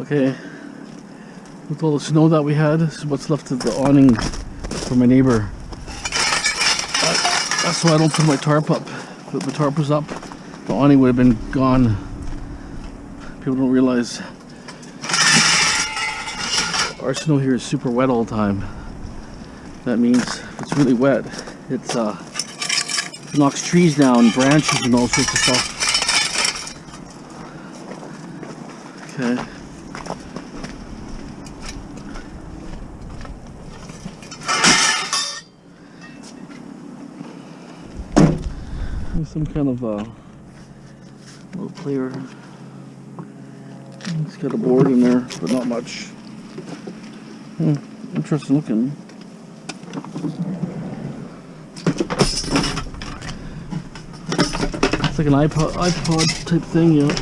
Okay, with all the snow that we had, this is what's left of the awning for my neighbor. That's why I don't put my tarp up. If my tarp was up, the awning would have been gone. People don't realize our snow here is super wet all the time. That means if it's really wet, it knocks trees down, branches and all sorts of stuff. Okay. There's some kind of little player. It's got a board in there, but not much. Interesting looking. It's like an iPod type thing, yeah.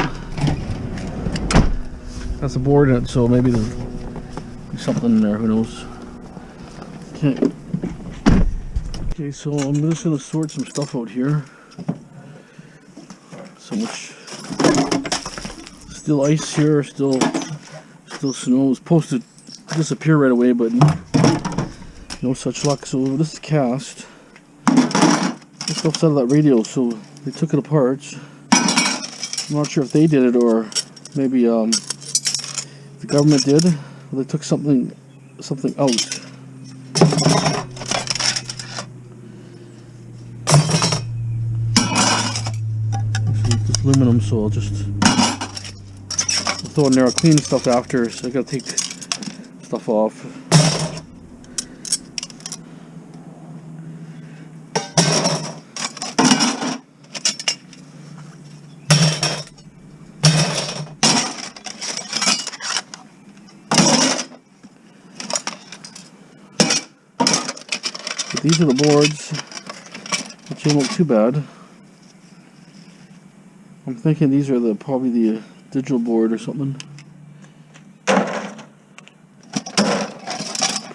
That's a board in it, so maybe there's something in there, who knows. Okay, so I'm just gonna sort some stuff out here. So much still ice here, still snow. It was supposed to disappear right away, but no such luck. So this is cast. This stuff's out of that radio, so they took it apart. I'm not sure if they did it or maybe the government did. They took something out. It's aluminum, so I'll just throw in there. I'll clean stuff after, so I gotta take stuff off. But these are the boards, which don't look too bad. I'm thinking these are probably the digital board or something.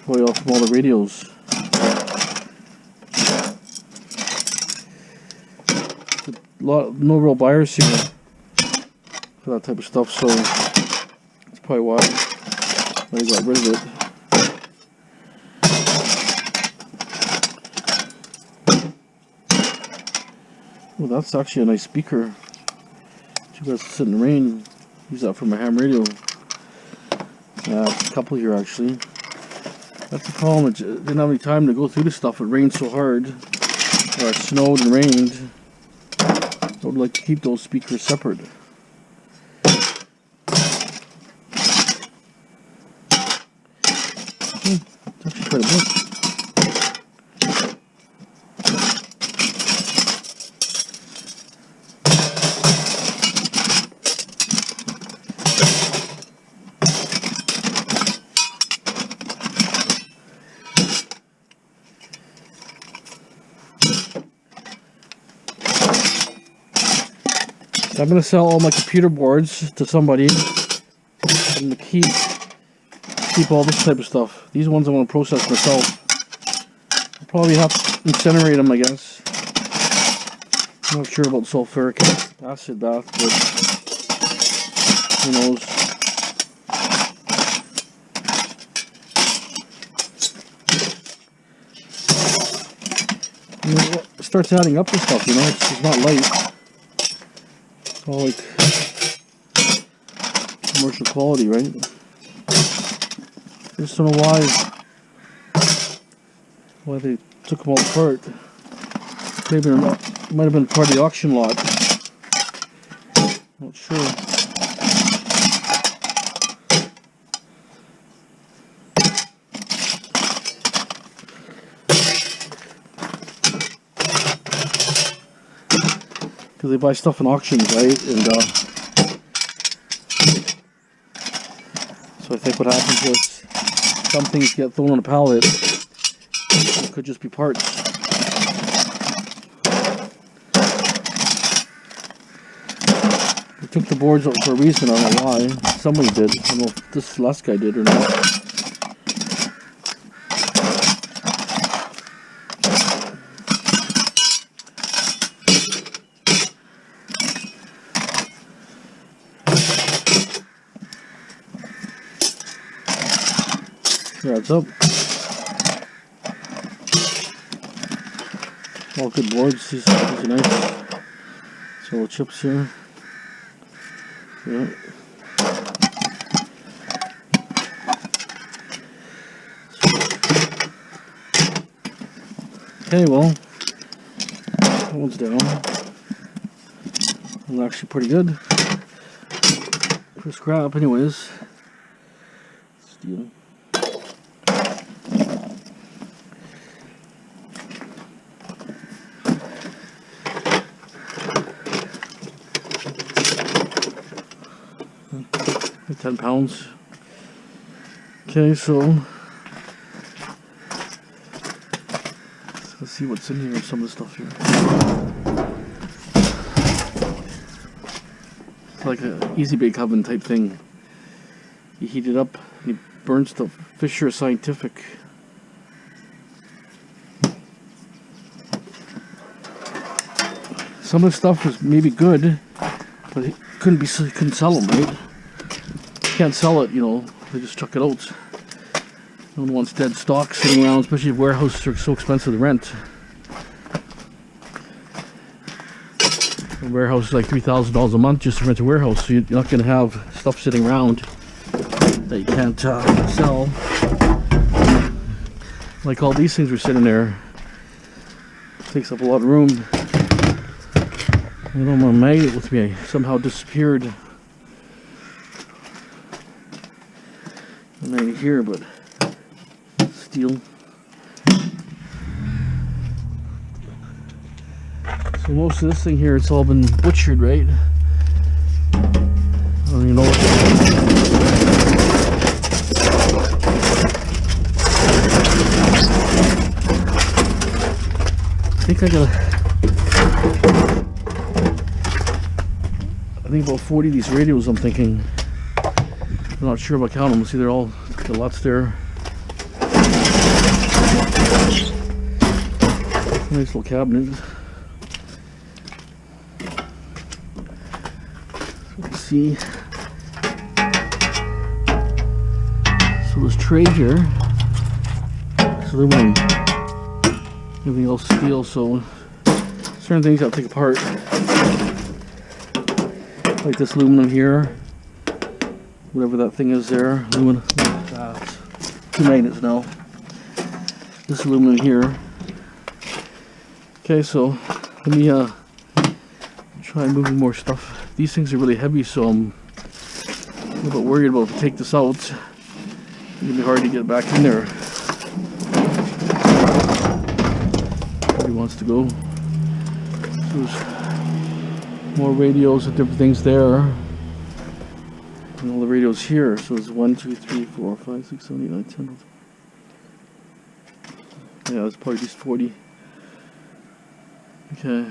Probably off from all the radios. No real buyers here for that type of stuff, so that's probably why I got rid of it. Well, that's actually a nice speaker. You guys sit in the rain. Use that for my ham radio. A couple here actually. That's the problem. I didn't have any time to go through this stuff. It rained so hard, or it snowed and rained. I would like to keep those speakers separate. It's actually quite a bit. I'm going to sell all my computer boards to somebody. I'm going to keep all this type of stuff. These ones I want to process myself. I'll probably have to incinerate them, I guess. I'm not sure about sulfuric acid bath, but who knows. You know, it starts adding up to stuff, you know, it's not light. All like commercial quality, right? I just don't know why they took them all apart. Maybe it might have been part of the auction lot. Not sure. Because they buy stuff in auctions, right? And so I think what happens is some things get thrown on a pallet. It could just be parts. They took the boards out for a reason. I don't know why. Somebody did. I don't know if this last guy did or not. adds up. All good boards. These are nice. So the chips here. Yeah. Okay, well, that one's down. It's actually pretty good for scrap, anyways. Steel. Like 10 pounds. Okay, so let's see what's in here. Some of the stuff here. It's like an easy bake oven type thing. You heat it up, and you burn stuff. Fisher Scientific. Some of the stuff was maybe good, but it couldn't sell them, right? You can't sell it, you know. They just chuck it out. No one wants dead stock sitting around, especially if warehouses are so expensive to rent. A warehouse is like $3,000 a month just to rent a warehouse, so you're not going to have stuff sitting around that you can't sell. Like all these things were sitting there. It takes up a lot of room. I don't know, my magnet with me somehow disappeared. Maybe here, but steel. So most of this thing here, it's all been butchered, right? I don't even know what I think about 40 of these radios, I'm thinking. I'm not sure about counting them. See, they're all, the lots there. Nice little cabinet. So let's see. So this tray here. So they're one. Everything else steel. So certain things I'll take apart. Like this aluminum here. Whatever that thing is there, aluminum. Two magnets now. This aluminum here. Okay, so let me try moving more stuff. These things are really heavy, so I'm a little bit worried about if I take this out. It's gonna be hard to get back in there. Where he wants to go. So there's more radios and different things there. And all the radios here, so it's 1, 2, 3, 4, 5, 6, 7, 8, 9, 10. Yeah, it's probably just 40. Okay.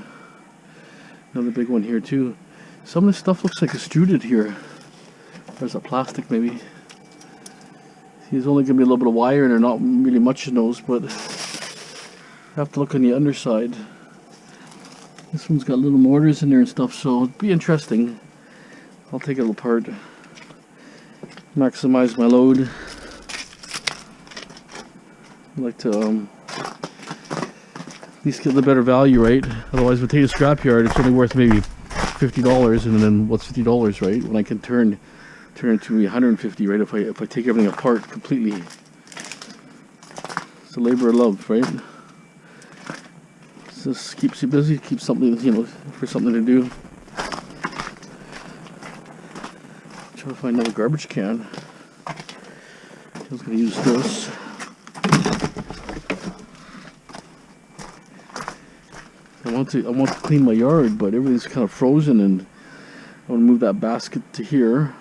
Another big one here too. Some of this stuff looks like extruded here. There's a plastic maybe. See, there's only going to be a little bit of wire and there's not really much in those, but you have to look on the underside. This one's got little mortars in there and stuff, so it'd be interesting. I'll take it apart. Maximize my load. I like to at least get the better value, right? Otherwise, if I take a scrapyard, it's only worth maybe $50, and then what's $50, right? When I can turn it to $150, right? If I take everything apart completely, it's a labor of love, right? So this keeps you busy, keeps something, you know, for something to do. Trying to find another garbage can. I was going to use this. I want to clean my yard, but everything's kind of frozen, and I want to move that basket to here.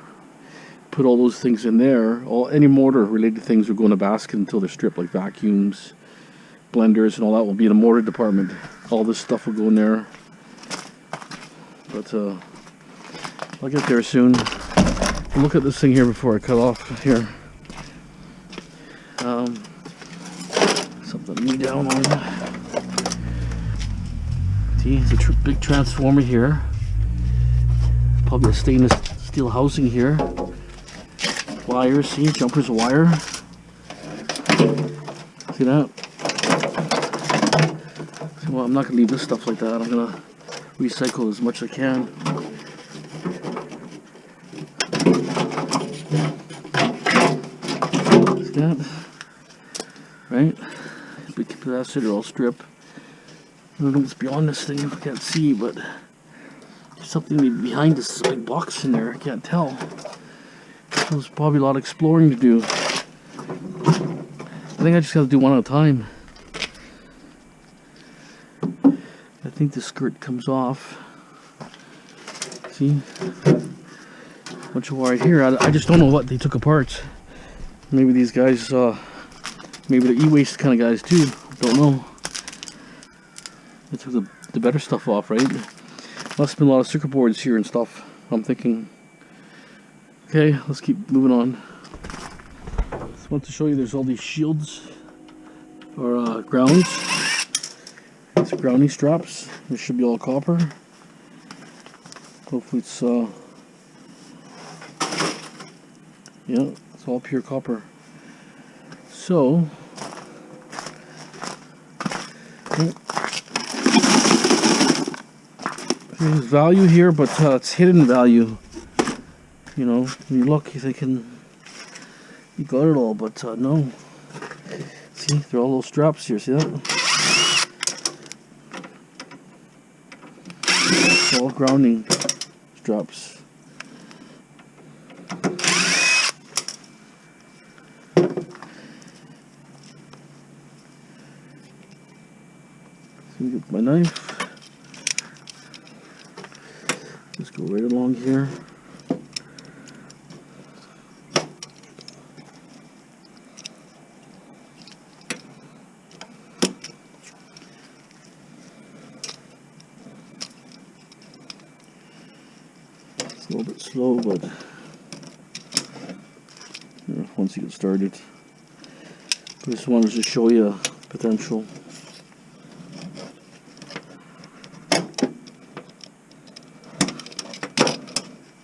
Put all those things in there. Any mortar related things will go in a basket until they're stripped, like vacuums, blenders, and all that will be in the mortar department. All this stuff will go in there. But I'll get there soon. Look at this thing here before I cut off here. Something to knee down on. See, it's a big transformer here. Probably a stainless steel housing here. Wires, see, jumpers of wire. See that? So, well, I'm not gonna leave this stuff like that. I'm gonna recycle as much as I can. See that? Right? Big capacitor all strip. I don't know what's beyond this thing if I can't see, but there's something maybe behind this big box in there. I can't tell. There's probably a lot of exploring to do. I think I just gotta do one at a time. I think the skirt comes off. See? Bunch of wire here. I just don't know what they took apart. Maybe these guys, maybe they're e-waste kind of guys too. Don't know. They took the better stuff off, right? Must have been a lot of circuit boards here and stuff, I'm thinking. Okay, let's keep moving on. Just want to show you there's all these shields or grounds. It's grounding straps. This should be all copper. Hopefully it's yeah, it's all pure copper. So there's value here, but it's hidden value. You know, when you look, you're thinking you got it all, but no. See, they're all little straps here. See that? It's all grounding straps. So get my knife. Just go right along here. It's a little bit slow, but once you get started. I just wanted to show you potential.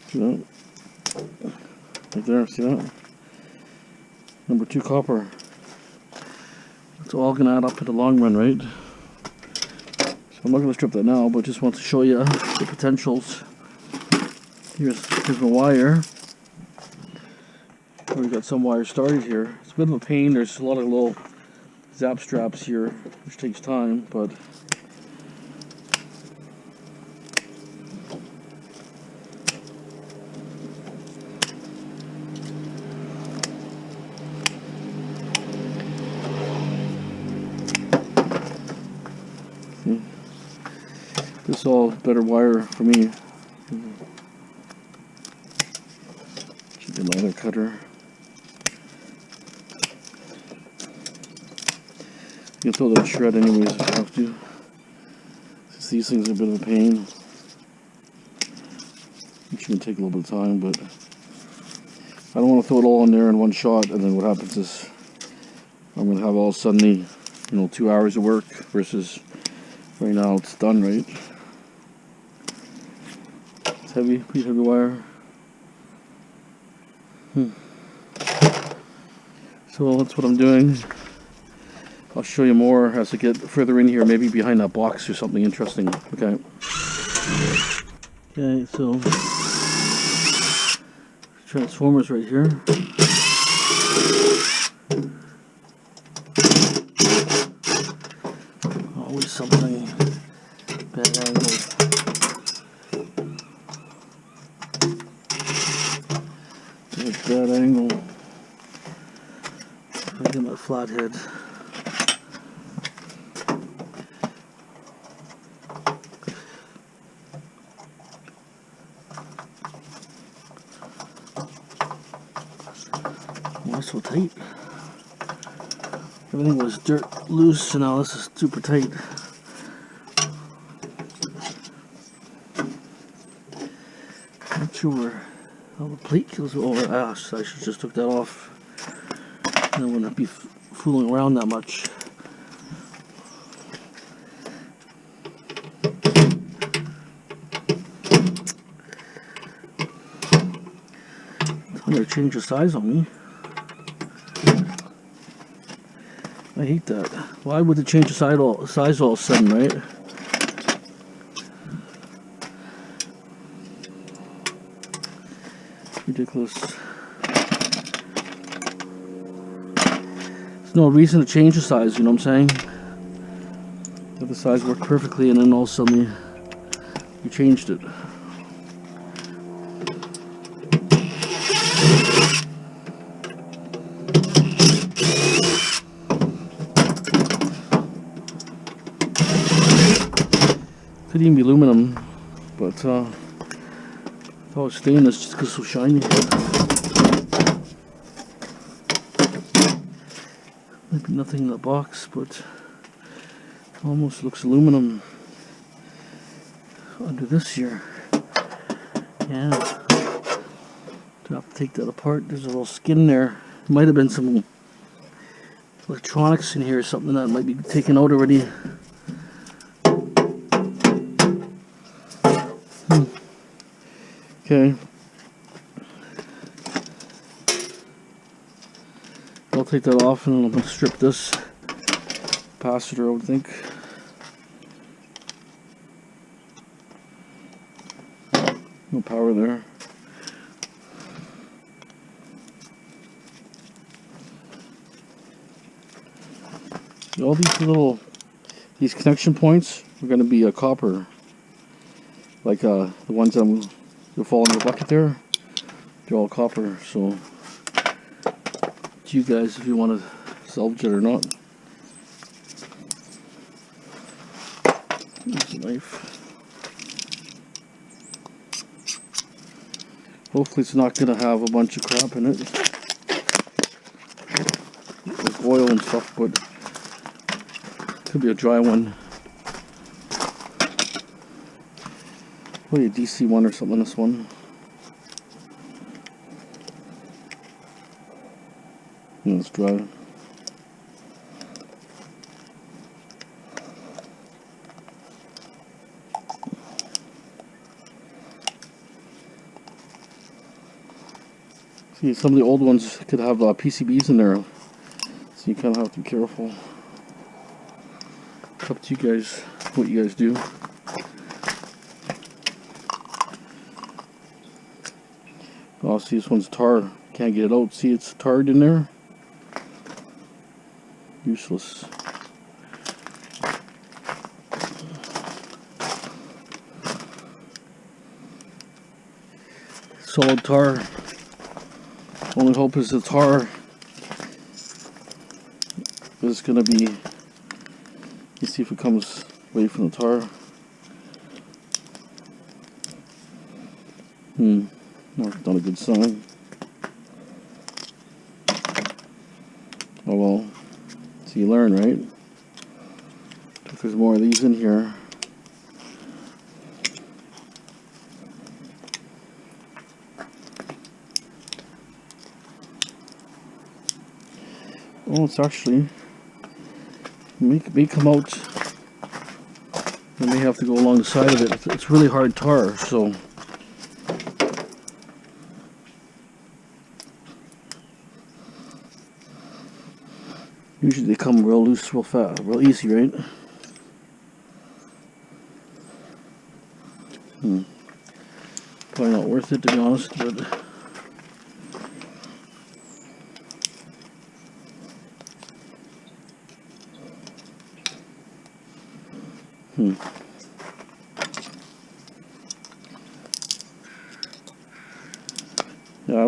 See that? Right there, see that? Number 2 copper. It's all gonna add up in the long run, right? So I'm not gonna strip that now, but just want to show you the potentials. Here's my wire. We've got some wire started here. It's a bit of a pain. There's a lot of little zap straps here, which takes time, but see, this is all better wire for me. Should be my other cutter. You can throw that shred anyways if you have to. Since these things are a bit of a pain. It's going to take a little bit of time, but I don't want to throw it all in there in one shot, and then what happens is I'm going to have all suddenly, you know, 2 hours of work versus right now it's done, right? It's heavy, pretty heavy wire. So that's what I'm doing. I'll show you more as I get further in here, maybe behind that box or something interesting. Okay. Okay, so transformers right here. Always something bad angle. Bad angle. I get my flathead. Why so tight? Everything was dirt loose, and now this is super tight. Not sure where the plate goes over. I should just took that off. I wouldn't be fooling around that much. I'm gonna change the size on me. I I hate that. Why would it change the size all of a sudden, right? Ridiculous. There's no reason to change the size, you know what I'm saying? Let the size work perfectly and then all of a sudden you changed it. Could even be aluminum, but I thought it was stainless just because it's so shiny. Might be nothing in the box, but it almost looks aluminum under this here. Yeah. Do I have to take that apart? There's a little skin there. Might have been some electronics in here or something that might be taken out already. Okay. I'll take that off and I'm going to strip this capacitor, I would think. No power there. All these connection points are going to be copper, like the ones that fall in the bucket there. They're all copper, so to you guys if you want to salvage it or not. Here's a knife. Hopefully it's not going to have a bunch of crap in it, like oil and stuff, but could be a dry one. Probably a DC one or something, this one. And it's dry. See, some of the old ones could have PCBs in there, so you kind of have to be careful. It's up to you guys, what you guys do. Oh, see, this one's tar. Can't get it out. See, it's tarred in there. Useless. Solid tar. Only hope is the tar is going to be, let's see if it comes away from the tar. Not a good sign. Oh well, so you learn, right? If there's more of these in here. Oh, it's actually may come out. You may have to go along the side of it. It's really hard tar, so usually they come real loose, real fast, real easy, right? Probably not worth it, to be honest, but yeah,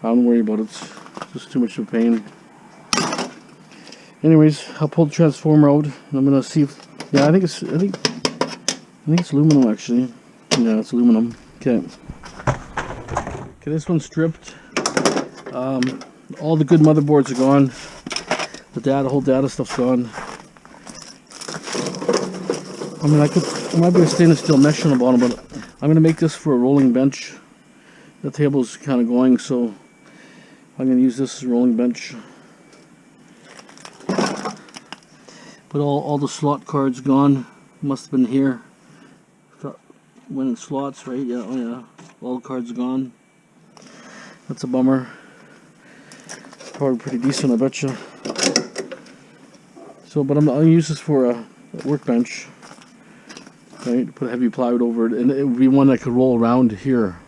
I don't worry about it. It's just too much of a pain. Anyways, I'll pull the transformer out and I'm gonna see if, yeah, I think it's aluminum actually. Yeah, it's aluminum. Okay, this one's stripped. All the good motherboards are gone. The whole data stuff's gone. I mean, I might be a stainless steel mesh on the bottom, but I'm gonna make this for a rolling bench. The table's kind of going, so I'm gonna use this as a rolling bench. But all the slot cards gone. Must have been here. Went in slots, right? Yeah, oh yeah. All the cards are gone. That's a bummer. Probably pretty decent, I bet you. So, but I'm gonna use this for a workbench. Right, put heavy plywood over it, and it would be one that could roll around here,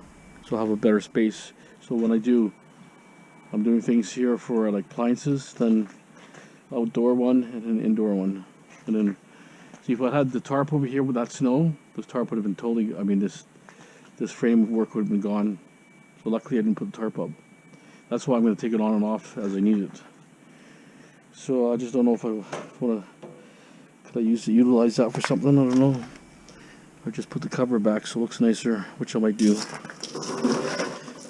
so I'll have a better space. So when I'm doing things here for like appliances, then outdoor one and an indoor one. And then, see, if I had the tarp over here with that snow, this tarp would have been totally, I mean, this frame of work would have been gone. So luckily I didn't put the tarp up. That's why I'm going to take it on and off as I need it. So I just don't know if I want to, could I utilize that for something, I don't know. Or just put the cover back so it looks nicer, which I might do.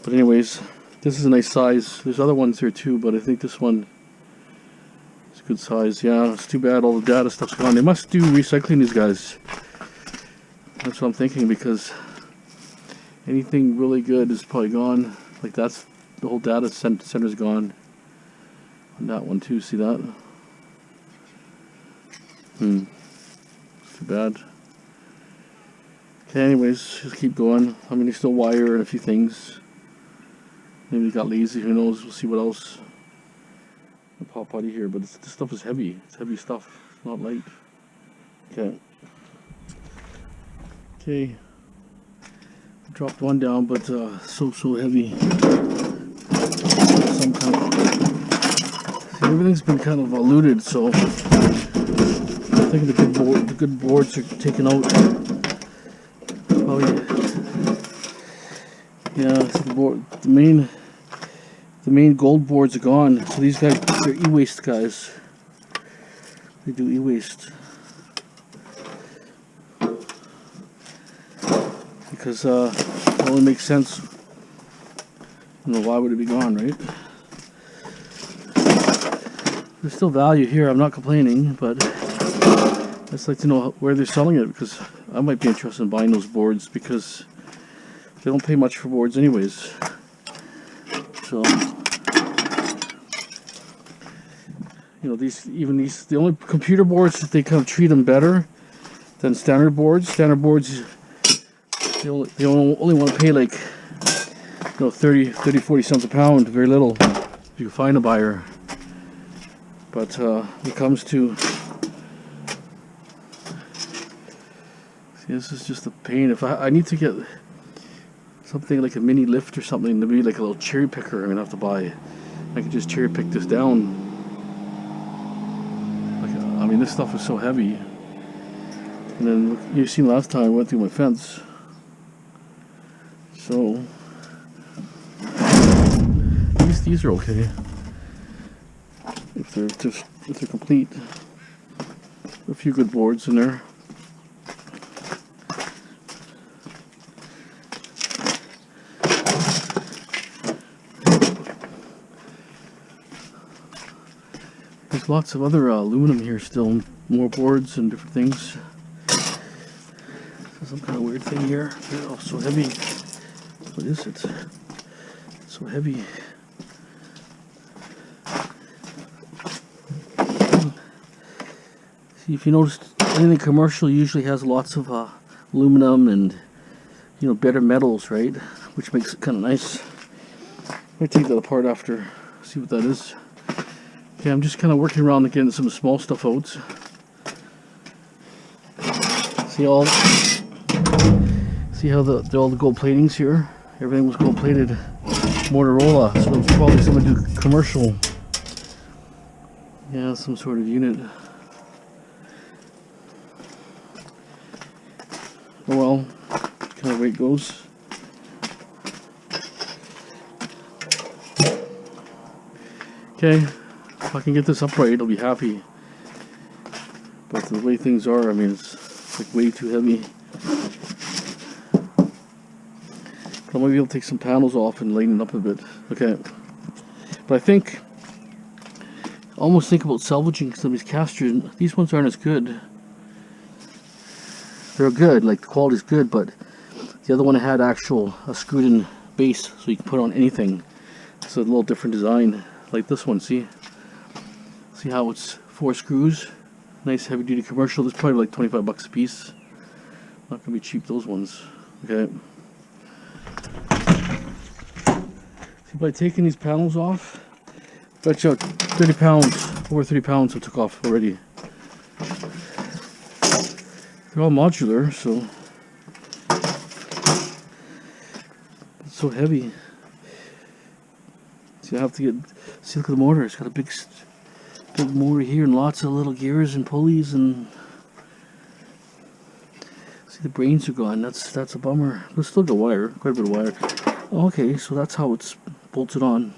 But anyways, this is a nice size. There's other ones here too, but I think this one is a good size. Yeah, it's too bad all the data stuff's gone. They must do recycling, these guys. That's what I'm thinking, because anything really good is probably gone. Like that's, the whole data center's gone. And that one too, see that? Too bad. Okay, anyways, just keep going. I mean, there's still wire and a few things. Maybe they got lazy, who knows, we'll see what else. I'll pop out of here, but this stuff is heavy. It's heavy stuff, it's not light. Okay. Okay. I dropped one down, but so heavy. Some kind of, see, everything's been kind of looted, so I think the good boards are taken out. Oh yeah, the main gold boards are gone. So these guys, they're e-waste guys. They do e-waste because it only makes sense. You know, why would it be gone, right? There's still value here. I'm not complaining, but I'd just like to know where they're selling it, because I might be interested in buying those boards, because they don't pay much for boards anyways. So, you know, the only computer boards, they kind of treat them better than standard boards. Standard boards, they only want to pay like, you know, 30, 40 cents a pound, very little, if you can find a buyer. But when it comes to, see, this is just a pain. If I need to get something like a mini lift or something, to be like a little cherry picker, I'm gonna have to buy. I can just cherry pick this down. Like, I mean, this stuff is so heavy. And then you've seen last time I went through my fence. So these are okay if they're complete. A few good boards in there. There's lots of other aluminum here still, more boards and different things. Some kind of weird thing here. Oh, so heavy. What is it? It's so heavy. See, if you notice, anything commercial usually has lots of aluminum and, you know, better metals, right? Which makes it kind of nice. Let me take that apart after, see what that is. Okay, I'm just kind of working around and getting some small stuff out. See how all the gold platings here? Everything was gold plated Motorola, so it was probably someone do commercial. Yeah, some sort of unit. Oh well, kind of way it goes. Okay, if I can get this upright, I'll be happy. But the way things are, I mean, it's like way too heavy. But I might be able to take some panels off and lighten it up a bit. Okay, but I think, almost think about salvaging some of these casters. These ones aren't as good. They're good, like the quality's good, but the other one had a screwed in base, so you can put on anything. It's a little different design, like this one. See how it's 4 screws, nice heavy duty commercial. This is probably like 25 bucks a piece. Not gonna be cheap, those ones. Okay. See, by taking these panels off, bet you 30 pounds, over 30 pounds I took off already. They're all modular, so it's so heavy. So you have to get. See, look at the motor. It's got a big motor here and lots of little gears and pulleys, and see the brains are gone. That's a bummer. There's still got wire, quite a bit of wire. Okay, so that's how it's bolted on.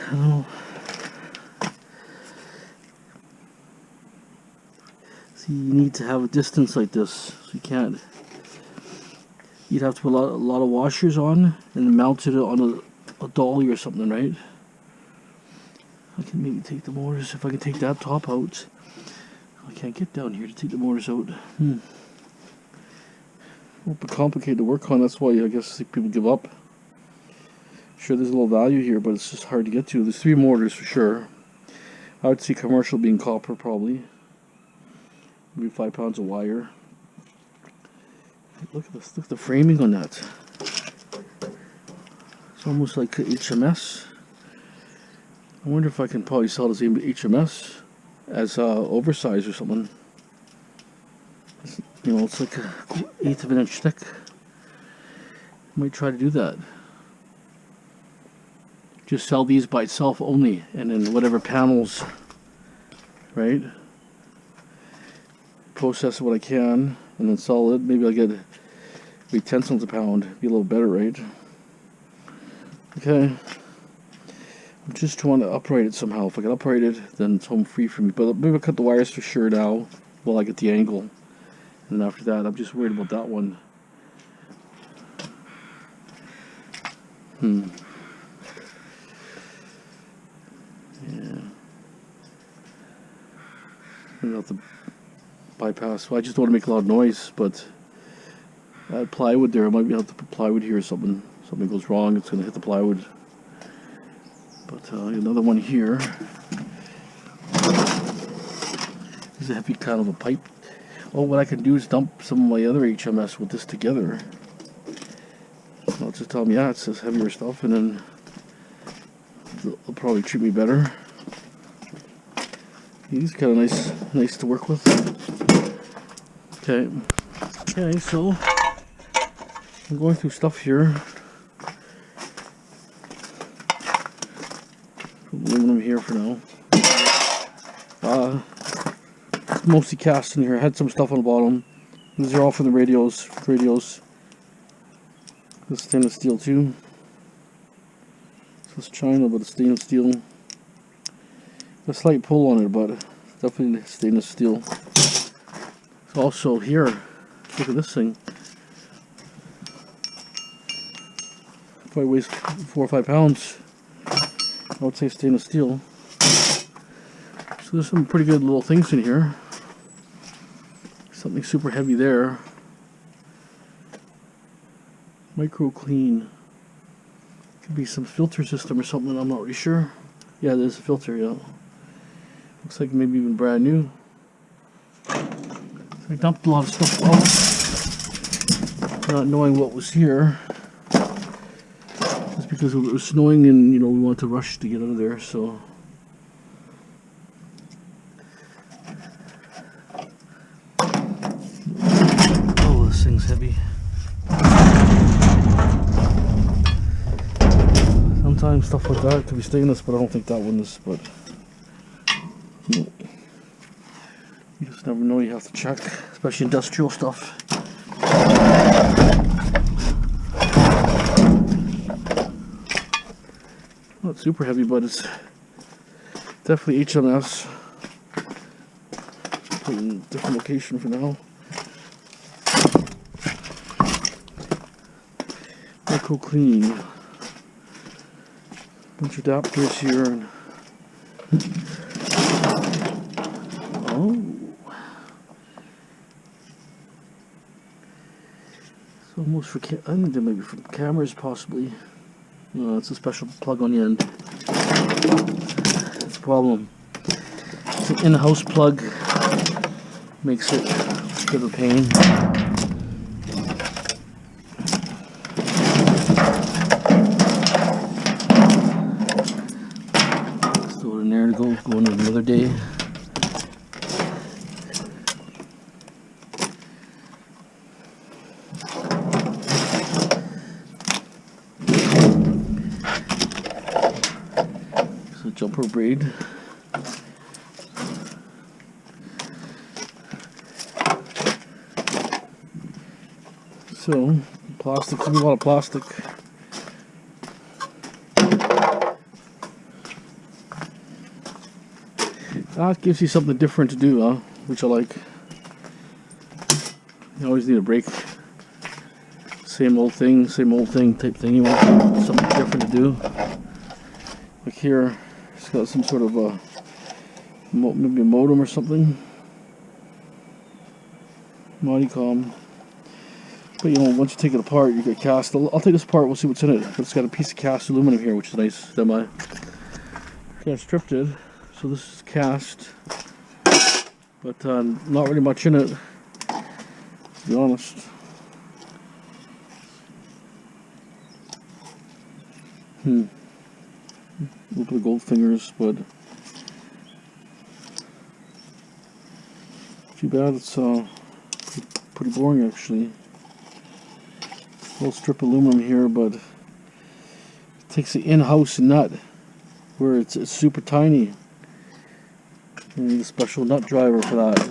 I don't know. See, you need to have a distance like this, so you can't. You'd have to put a lot of washers on and mount it on a dolly or something, right? I can maybe take the motors, if I can take that top out. I can't get down here to take the motors out. Won't be complicated to work on, that's why I guess people give up. Sure, there's a little value here, but it's just hard to get to. There's 3 motors for sure. I would see commercial being copper probably. Maybe 5 pounds of wire. Look at this, look at the framing on that. It's almost like HMS. I wonder if I can probably sell the same HMS as oversized or something. You know, it's like 1/8 of an inch thick. Might try to do that. Just sell these by itself only, and then whatever panels, right? Process what I can, and then sell it. Maybe I'll get maybe 10 cents a pound. Be a little better, right? Okay. I'm just trying to upright it somehow. If I can upright it, then it's home free for me. But maybe I'll cut the wires for sure now while I get the angle. And then after that, I'm just worried about that one. Yeah. Maybe I'll have to bypass. Well, I just don't want to make a lot of noise, but I had plywood there. I might be able to put plywood here or something. Something goes wrong, it's going to hit the plywood. But another one here. This is a heavy kind of a pipe. Well, what I can do is dump some of my other HMS with this together. I'll just tell them, yeah, it says heavier stuff, and then they'll probably treat me better. These are kind of nice to work with. Okay, so I'm going through stuff here. Aluminum here for now. It's mostly cast in here. I had some stuff on the bottom. These are all from the radios. This stainless steel too. So it's China, but it's stainless steel. A slight pull on it, but definitely stainless steel. So also here, look at this thing. Probably weighs 4 or 5 pounds. I would say stainless steel. So there's some pretty good little things in here. Something super heavy there. Micro clean. Could be some filter system or something, I'm not really sure. Yeah, there's a filter, yeah. Looks like maybe even brand new. So I dumped a lot of stuff off, not knowing what was here. Just because it was snowing and, you know, we wanted to rush to get out of there, so. Oh, this thing's heavy. Sometimes stuff like that could be stainless, but I don't think that one is, but no. You just never know, you have to check, especially industrial stuff. Not super heavy, but it's definitely HMS. Put it in a different location for now. Micro clean. Bunch of adapters here. And oh. It's almost for I think they maybe for cameras possibly. No, it's a special plug on the end. That's the problem. It's an in-house plug. Makes it a bit of a pain. Let's throw it in there to go on another day. jumper braid. So, plastic, a lot of plastic. That gives you something different to do, huh? Which I like. You always need a break. Same old thing type thing. You want something different to do. Like here, it's got some sort of maybe a modem or something. Modicom. But you know, once you take it apart, you get cast. I'll take this apart, we'll see what's in it. But it's got a piece of cast aluminum here, which is nice. Semi. Okay, I stripped it. So this is cast. But not really much in it, to be honest. A little bit of gold fingers, but too bad. It's pretty boring actually. A little strip of aluminum here, but it takes the in-house nut where it's super tiny. You need a special nut driver for that.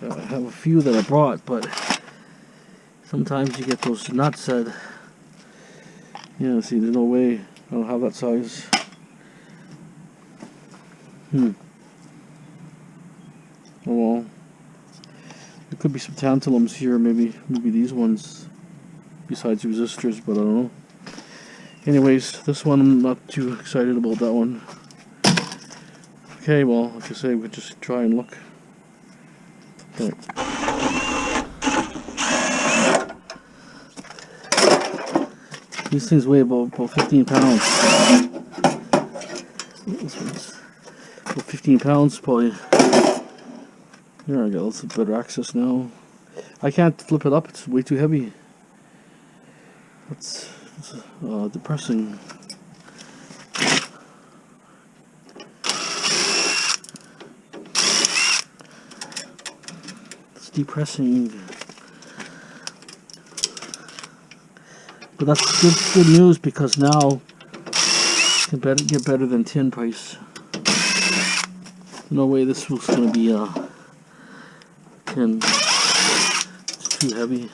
I have a few that I brought, but sometimes you get those nuts that, yeah, see, there's no way I don't have that size. Oh well. There could be some tantalums here, maybe these ones, besides resistors, but I don't know. Anyways, this one I'm not too excited about that one. Okay, well, like I say, we could just try and look. Okay. These things weigh about 15 pounds. This one's about 15 pounds, probably. Here, I got lots of better access now. I can't flip it up, it's way too heavy. That's depressing. It's depressing. But that's good news, because now it can get better than tin price. No way this was going to be tin. It's too heavy.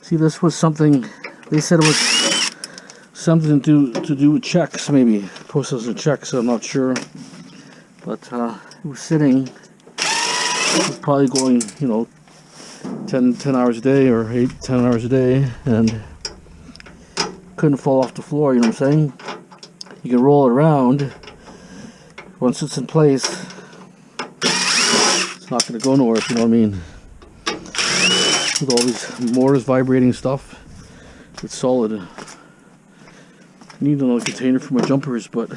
See, this was something, they said it was something to do with checks, maybe. Processing checks, I'm not sure. But it was sitting. It was probably going, you know, 10 hours a day or 8-10 hours a day, and couldn't fall off the floor, you know what I'm saying? You can roll it around. Once it's in place, it's not going to go nowhere, if you know what I mean. With all these motors vibrating stuff, it's solid. I need another container for my jumpers, but I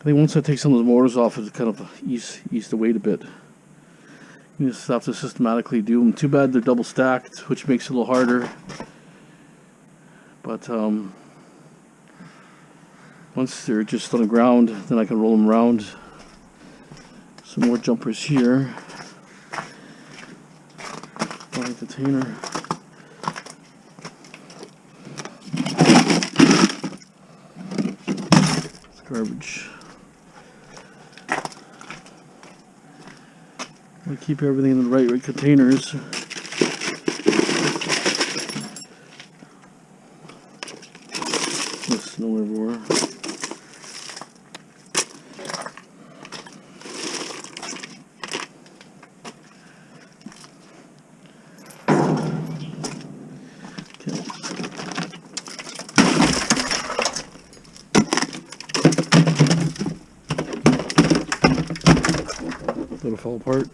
think once I take some of the motors off, it kind of ease the weight a bit. You just have to systematically do them. Too bad they're double stacked, which makes it a little harder. But once they're just on the ground, then I can roll them around. Some more jumpers here. Bottom container. It's garbage. I keep everything in the right containers. There's snow everywhere. It'll fall apart.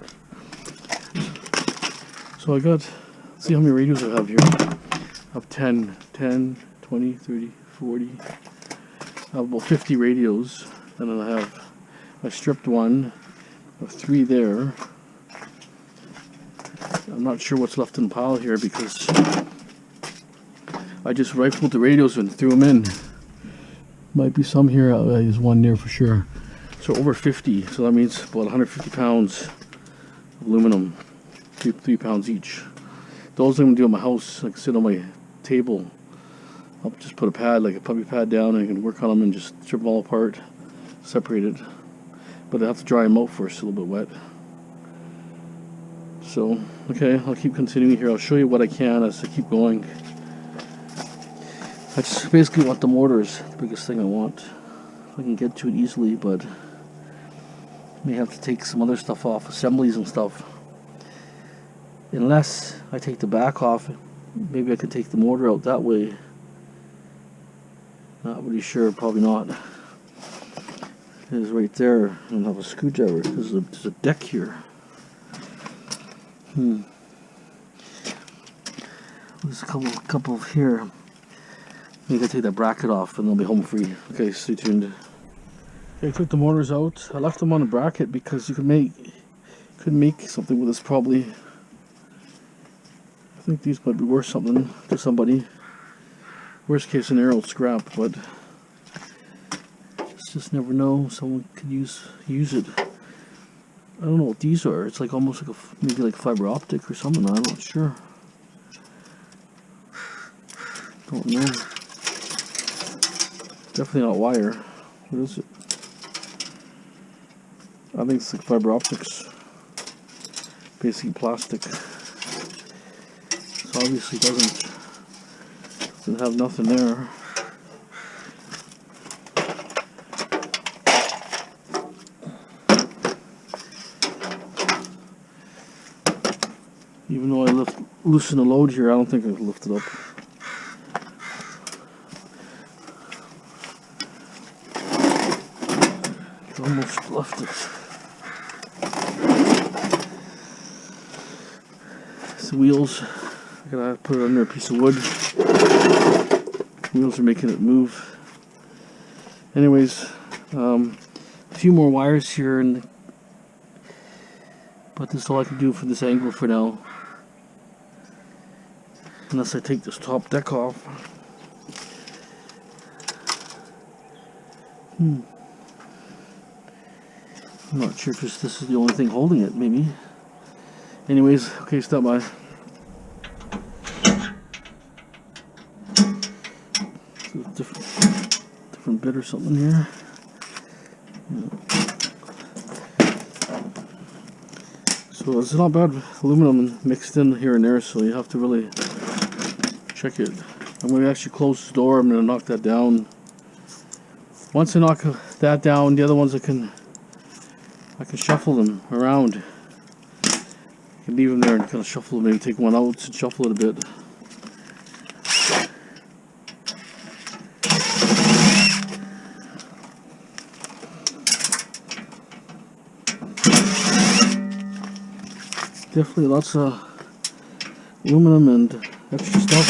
So I got, let's see how many radios I have here. I have 10, 20, 30, 40. I have about 50 radios. And then I stripped one. I have 3 there. I'm not sure what's left in the pile here, because I just rifled the radios and threw them in. Might be some here. There's one there for sure. So over 50, so that means about 150 pounds of aluminum, 3 pounds each. those I'm gonna do at my house. Like sit on my table. I'll just put a pad, like a puppy pad down, and I can work on them and just strip them all apart, separate it. But I have to dry them out first, a little bit wet. So, okay, I'll keep continuing here. I'll show you what I can as I keep going. I just basically want the mortars, the biggest thing I want. I can get to it easily, but may have to take some other stuff off, assemblies and stuff. Unless I take the back off, maybe I can take the mortar out that way. Not really sure, probably not. It is right there. I don't have a screwdriver. There's a deck here. There's a couple here. Maybe I take that bracket off and they'll be home free. Okay, stay tuned. Okay, I took the mortars out. I left them on a bracket because you could make something with this probably. I think these might be worth something to somebody. Worst case scenario, scrap, but just never know. Someone could use it. I don't know what these are. It's like almost like maybe like fiber optic or something. I'm not sure. Don't know. Definitely not wire. What is it? I think it's like fiber optics. Basically plastic. So obviously doesn't have nothing there. Even though I loosen the load here, I don't think I can lift it up. I almost left it. It's the wheels. I gotta put it under a piece of wood. Wheels are making it move. Anyways, a few more wires here, but this is all I can do for this angle for now. Unless I take this top deck off. I'm not sure if this is the only thing holding it, maybe. Anyways, okay, stop by. Different bit or something here. So it's not bad aluminum mixed in here and there, so you have to really check it. I'm going to actually close the door. I'm going to knock that down. Once I knock that down, the other ones I can shuffle them around. I can leave them there and kind of shuffle them, maybe take one out and shuffle it a bit. Definitely lots of aluminum and extra stuff.